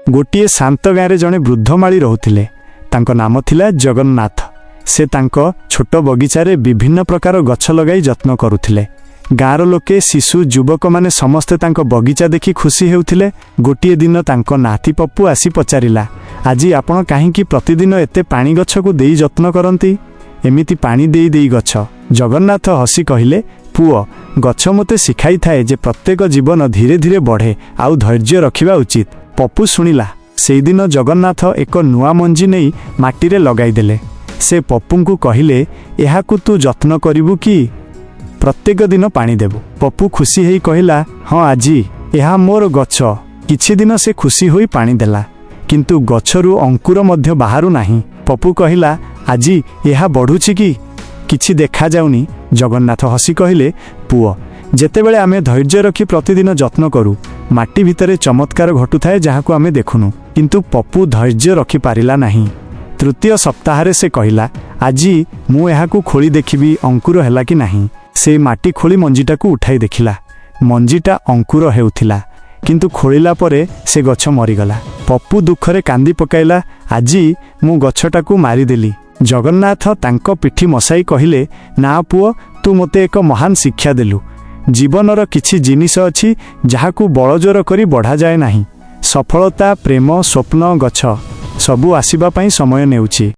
गोटे शांत गाँव जड़े वृद्धमाड़ी रोते तांको नाम थिला जगन्नाथ। से तांको छोट बगीचारे विभिन्न प्रकार गछ लगाई जत्न करुथिले। गाँर लोके शिशु युवक माने समस्ते तांको बगीचा देखि खुशी हेउथिले। गोटे दिन तांको नाती पप्पू आसी पचारिला, आजी आपण काहींकी प्रतिदिन एते पानी गछ को देई जत्न करंती? एमिति पानी देई देई गछ। जगन्नाथ हसी कहिले, पुओ गछ मते शिखाई थाए जे प्रत्येक जीवन धीरे धीरे बढ़े आउ धैर्य रखिबा उचित। पप्पू शुणिला। सेई दिन जगन्नाथ एक नुआ मंजी नहीं माटी रे लगाई देले। से पप्पू को कहिले, एहाकु तू जत्न करिबु कि प्रत्येक दिन पानी देबु? पप्पू खुशी हेई कहिला, हाँ आजी एहा मोर गछ। किछि दिन से खुशी होई पानी देला, किंतु गछरु अंकुर मध्य बाहरु नाही। पप्पू कहिला, आजी एहा बढ़ुछि कि किछि देखा जाउनी? जगन्नाथ हसी कहिले, पुओ जेतेबेले आमे धैर्य रखी प्रतिदिन जत्न करू, माटी भितरे चमत्कार घटुथाए जहाकु आमे देखुनु। किंतु पप्पू धैर्य रखी पारिला नाही। तृतीय सप्ताह से कहिला, आजी मु एहाकु खोली देखिबी अंकुर हैला कि नाही। से माटी खोली मंजीटा को उठाई देखिला, मंजीटा अंकुर हेउथिला, किंतु खोलिला परे से गछ मरिगला। पप्पू दुखरे कांदी पकाइला, आजी मु गछटा को मारिदेली। जगन्नाथ तांको पिठी मसाई कहिले, ना पुओ तू मते एक महान शिक्षा देलु। जीवनर किछि जिनिस अछि जहाकु बलजोर करी बढ़ा जाए नाही। सफलता, प्रेम, स्वप्न, गछ सबु आसीबा पई समय नेउछि।